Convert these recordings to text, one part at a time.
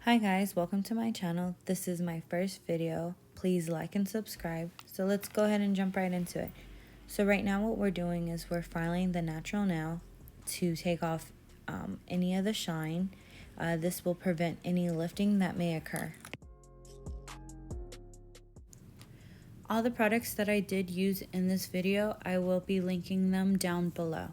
Hi guys, welcome to my channel. This is my first video. Please like and subscribe. So let's go ahead and jump right into it. So right now what we're doing is we're filing the natural nail to take off any of the shine. This will prevent any lifting that may occur. All the products that I did use in this video, I will be linking them down below.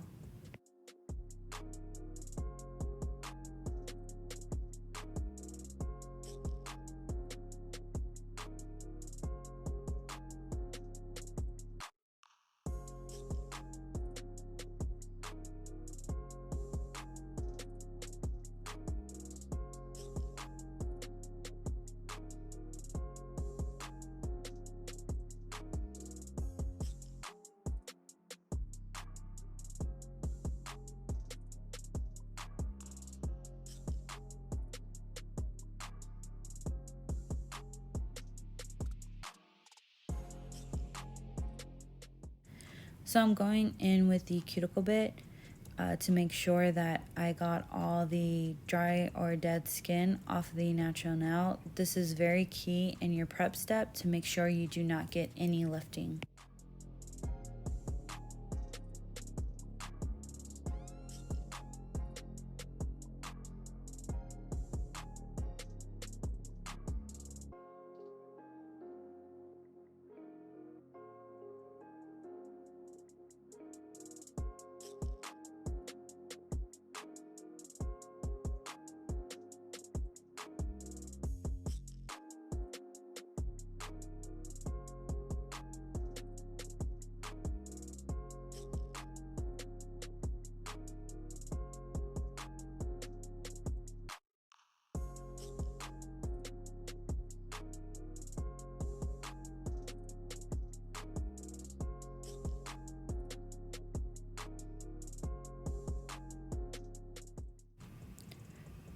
So I'm going in with the cuticle bit to make sure that I got all the dry or dead skin off the natural nail. This is very key in your prep step to make sure you do not get any lifting.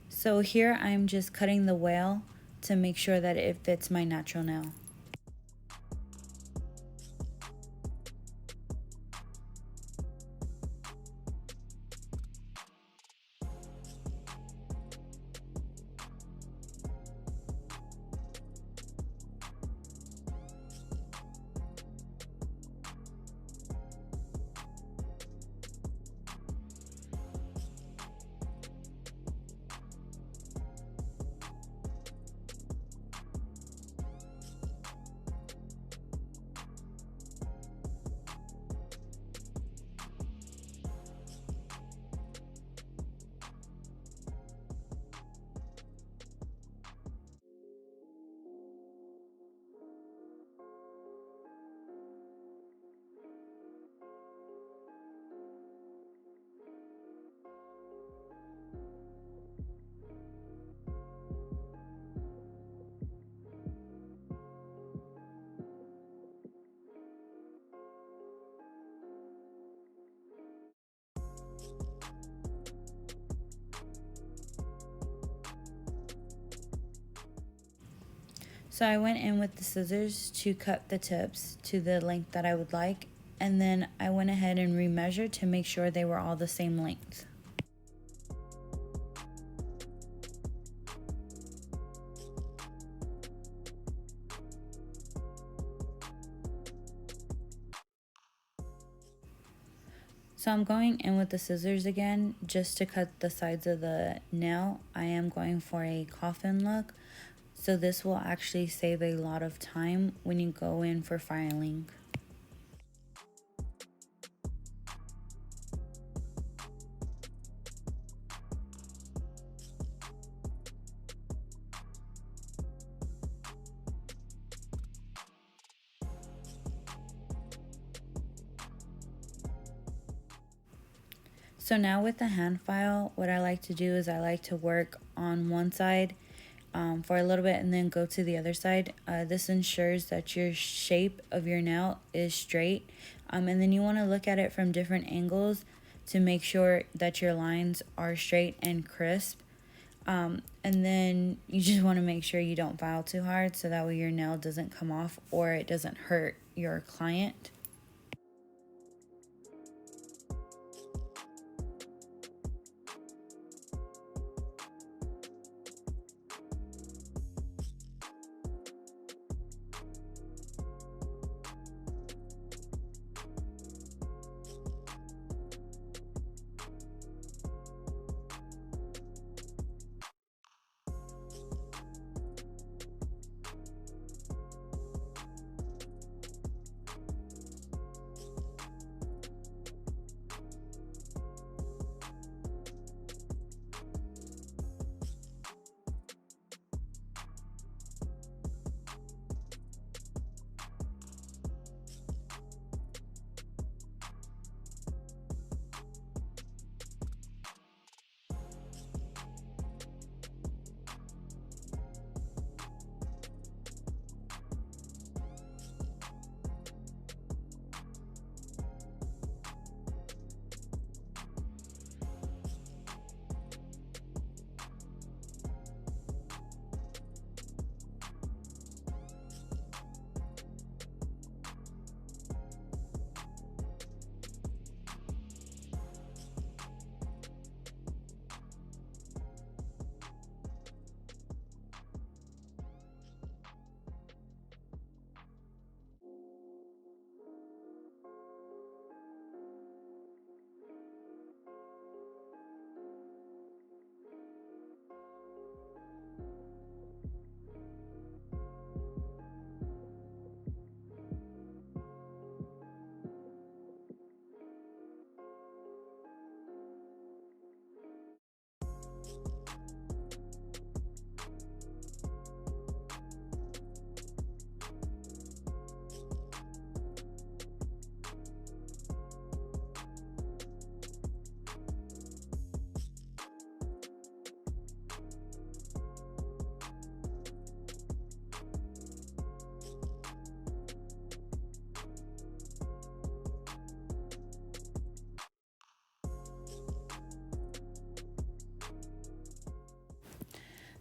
So here I'm just cutting the wale to make sure that it fits my natural nail. So I went in with the scissors to cut the tips to the length that I would like, and then I went ahead and remeasured to make sure they were all the same length. So I'm going in with the scissors again just to cut the sides of the nail. I am going for a coffin look. So this will actually save a lot of time when you go in for filing. So now with the hand file, what I like to do is I like to work on one side for a little bit and then go to the other side. This ensures that your shape of your nail is straight, and then you want to look at it from different angles to make sure that your lines are straight and crisp. And then you just want to make sure you don't file too hard so that way your nail doesn't come off or it doesn't hurt your client.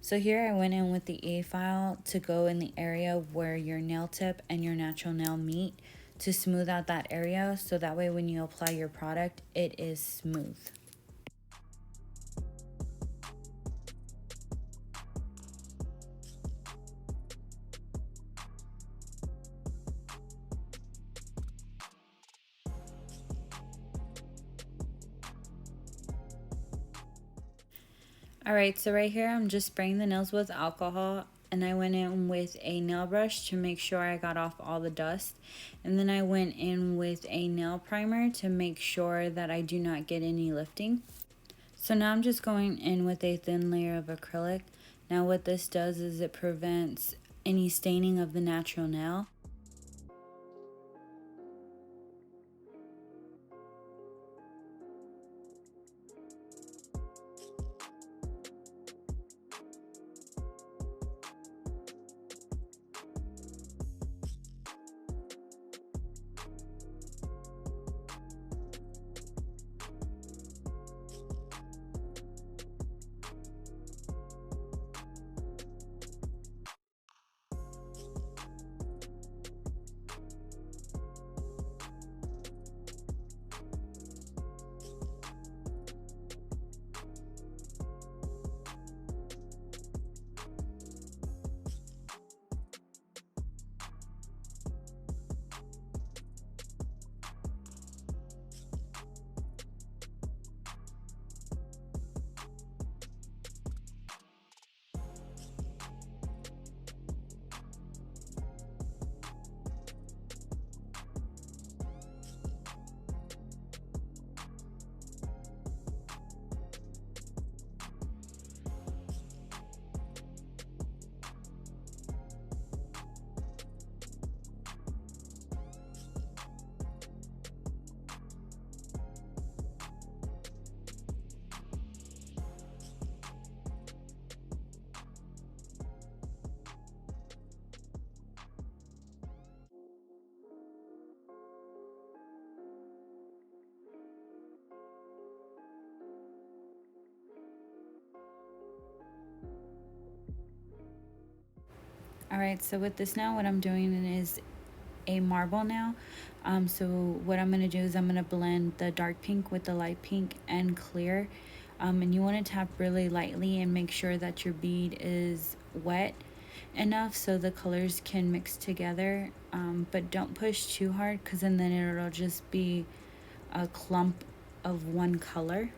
So here I went in with the A file to go in the area where your nail tip and your natural nail meet to smooth out that area, so that way when you apply your product, it is smooth. Alright, so right here I'm just spraying the nails with alcohol, and I went in with a nail brush to make sure I got off all the dust, and then I went in with a nail primer to make sure that I do not get any lifting. So now I'm just going in with a thin layer of acrylic. Now what this does is it prevents any staining of the natural nail. Alright, so with this now what I'm doing is a marble now. So what I'm going to do is I'm going to blend the dark pink with the light pink and clear. And you want to tap really lightly and make sure that your bead is wet enough so the colors can mix together. But don't push too hard, because then it'll just be a clump of one color.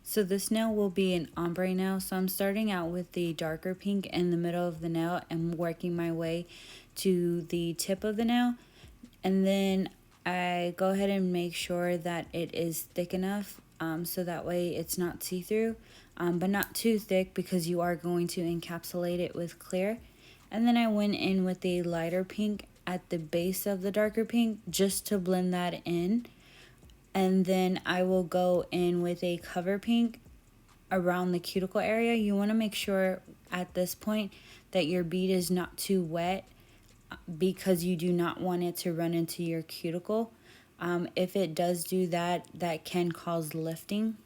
So this nail will be an ombre nail, so I'm starting out with the darker pink in the middle of the nail and working my way to the tip of the nail, and then I go ahead and make sure that it is thick enough, so that way it's not see-through, but not too thick because you are going to encapsulate it with clear. And then I went in with a lighter pink at the base of the darker pink just to blend that in. And then I will go in with a cover pink around the cuticle area. You want to make sure at this point that your bead is not too wet, because you do not want it to run into your cuticle. If it does do that, that can cause lifting.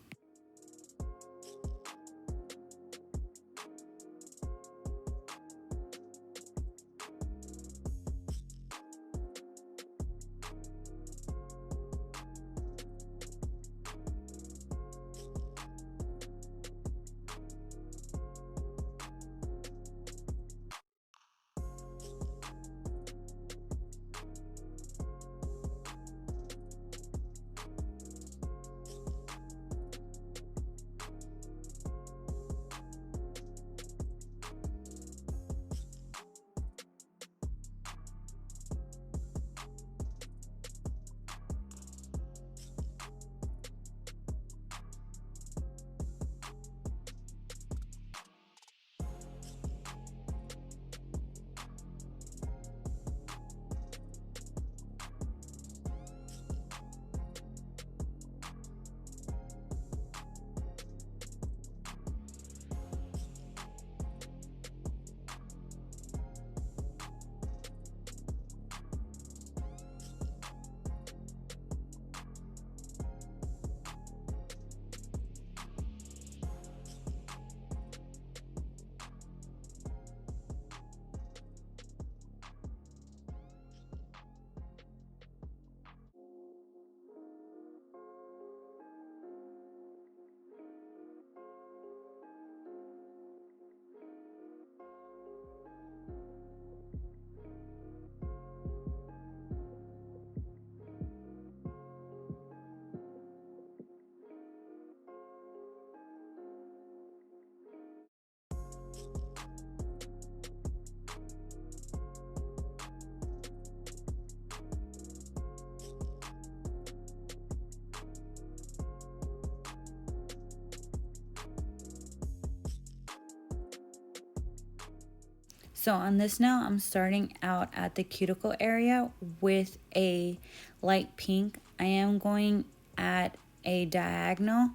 So on this nail, I'm starting out at the cuticle area with a light pink. I am going at a diagonal.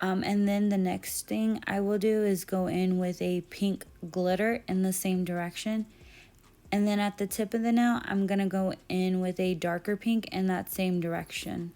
And then the next thing I will do is go in with a pink glitter in the same direction. And then at the tip of the nail, I'm going to go in with a darker pink in that same direction.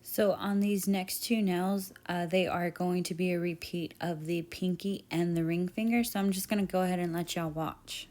So on these next two nails, they are going to be a repeat of the pinky and the ring finger. So I'm just going to go ahead and let y'all watch.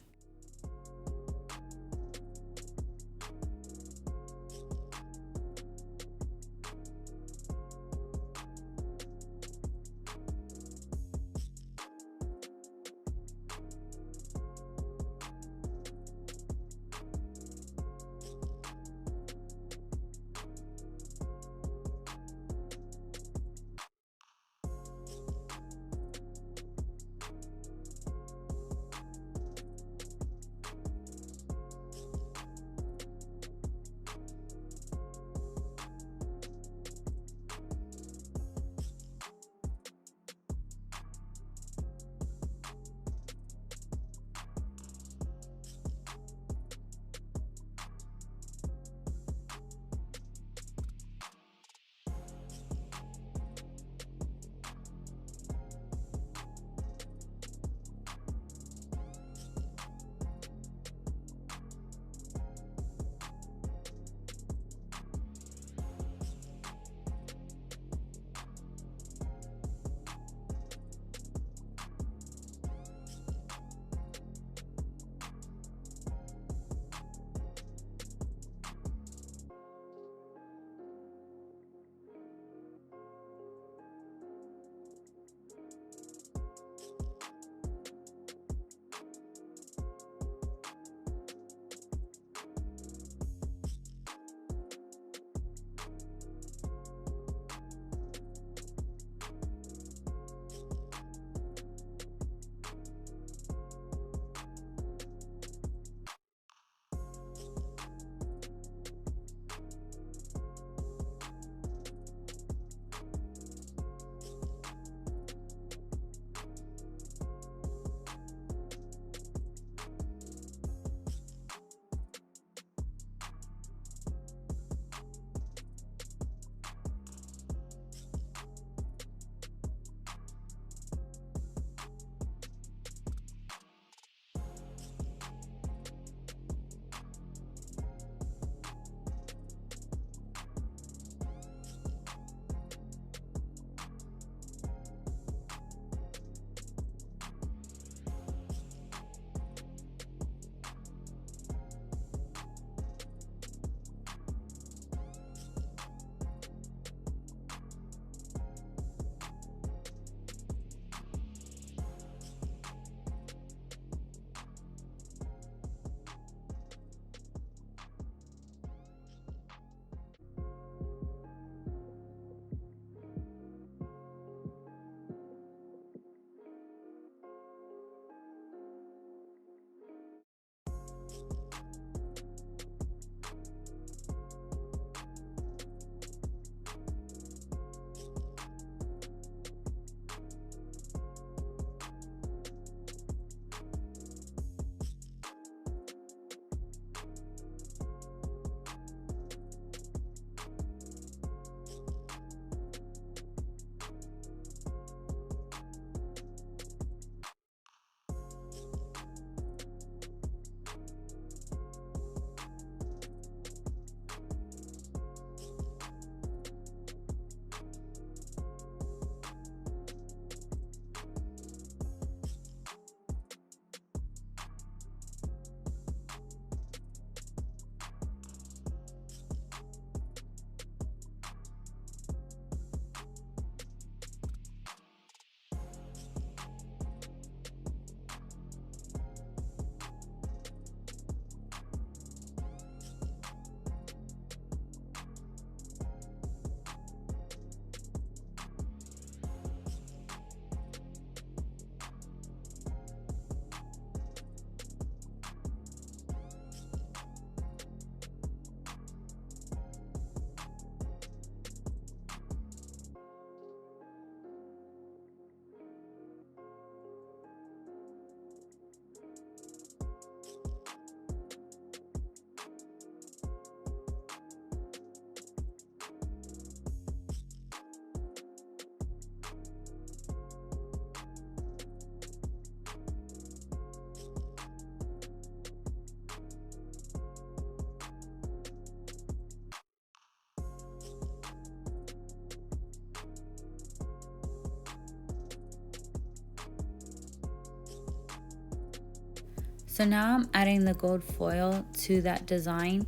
So now I'm adding the gold foil to that design.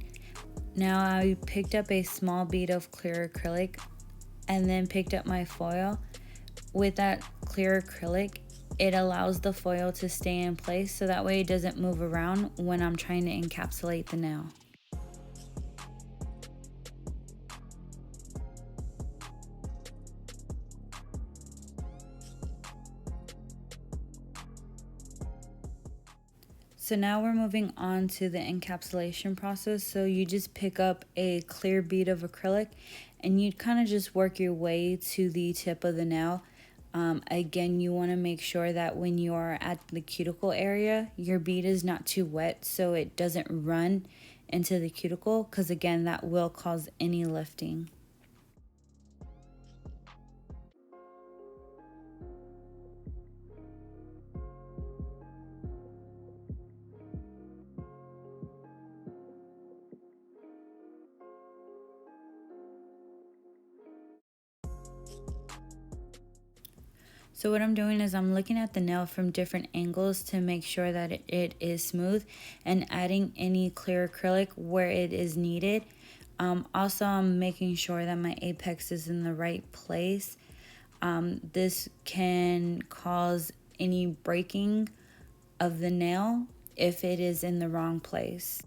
Now I picked up a small bead of clear acrylic and then picked up my foil. With that clear acrylic, it allows the foil to stay in place so that way it doesn't move around when I'm trying to encapsulate the nail. So now we're moving on to the encapsulation process. So you just pick up a clear bead of acrylic and you kind of just work your way to the tip of the nail. Again, you want to make sure that when you are at the cuticle area, your bead is not too wet so it doesn't run into the cuticle, because again, that will cause any lifting. So what I'm doing is I'm looking at the nail from different angles to make sure that it is smooth, and adding any clear acrylic where it is needed. Also, I'm making sure that my apex is in the right place. This can cause any breaking of the nail if it is in the wrong place.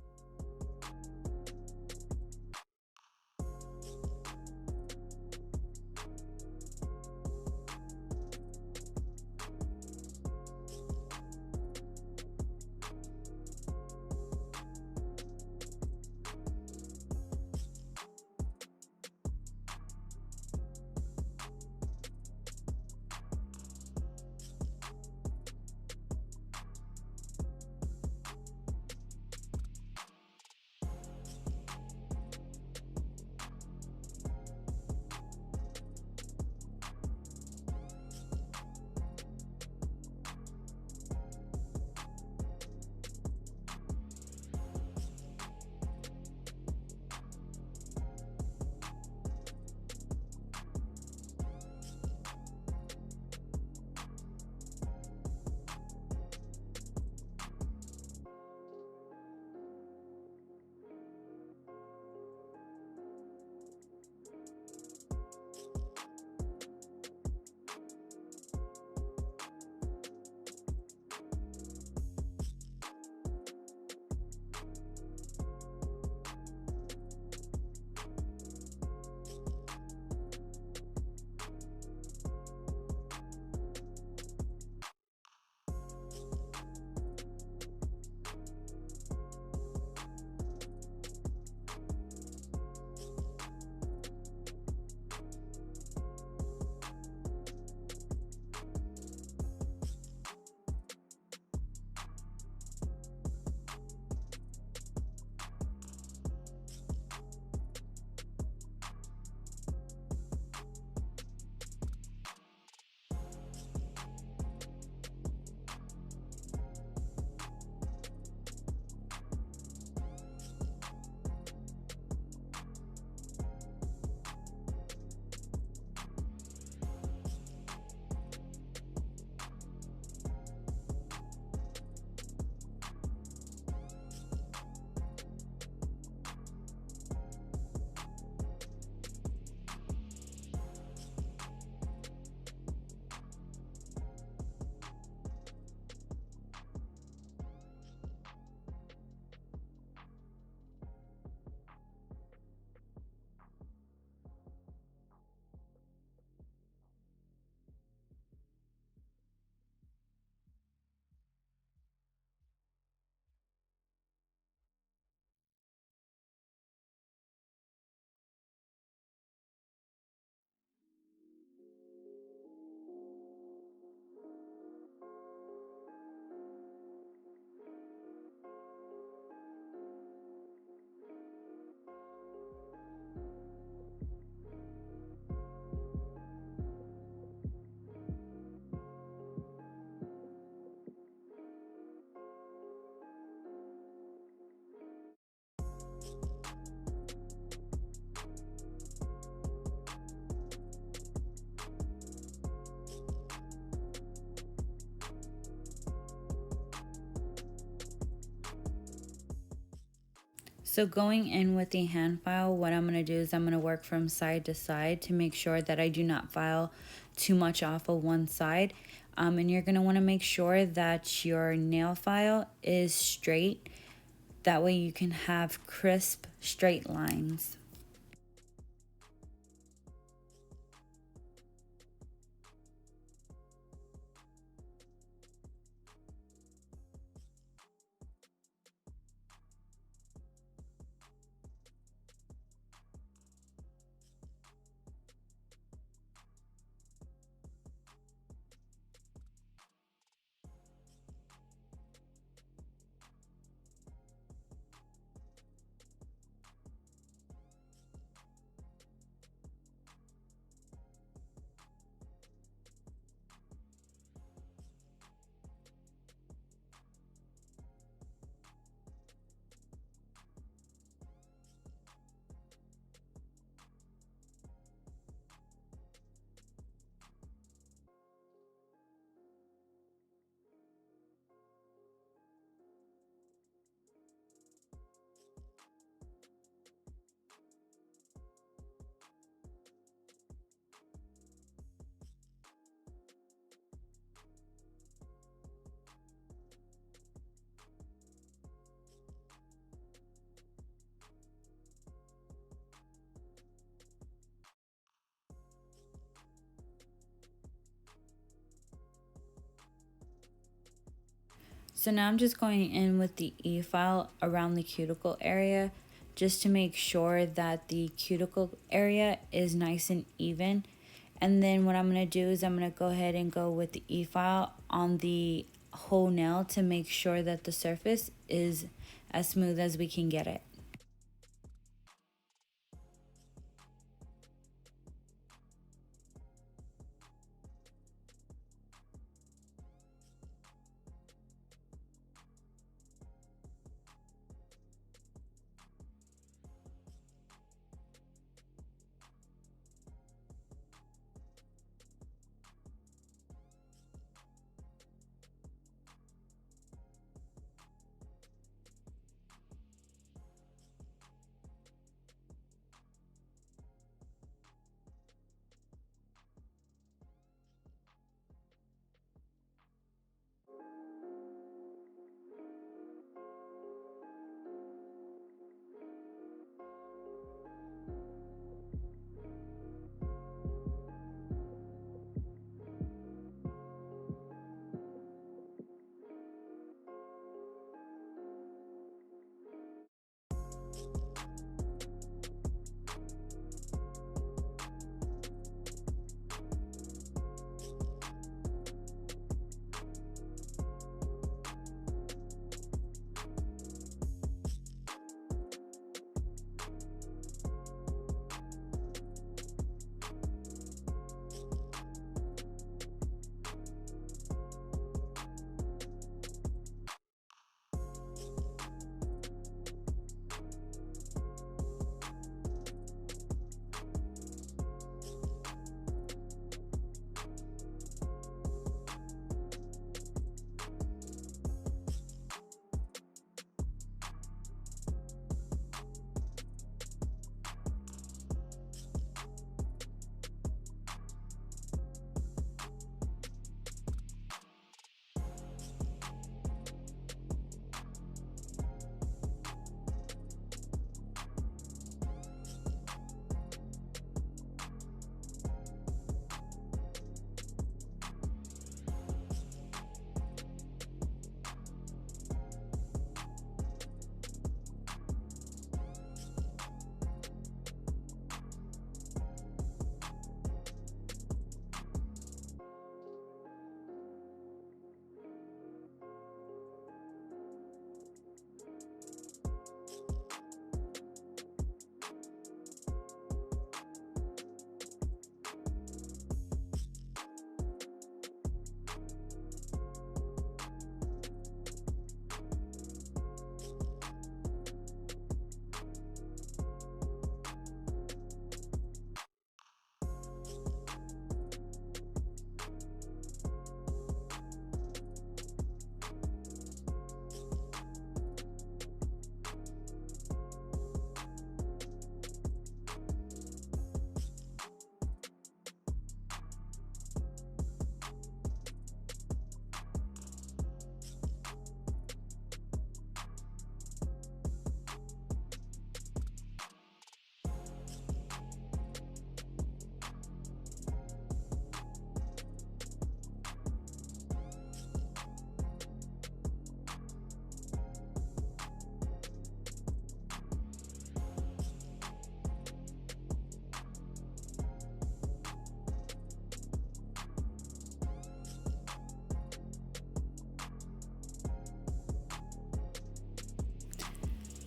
So going in with the hand file, what I'm going to do is I'm going to work from side to side to make sure that I do not file too much off of one side. And you're going to want to make sure that your nail file is straight. That way you can have crisp, straight lines. So now I'm just going in with the E-file around the cuticle area just to make sure that the cuticle area is nice and even. And then what I'm going to do is I'm going to go ahead and go with the E-file on the whole nail to make sure that the surface is as smooth as we can get it.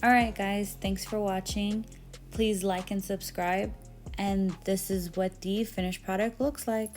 Alright guys, thanks for watching. Please like and subscribe. And this is what the finished product looks like.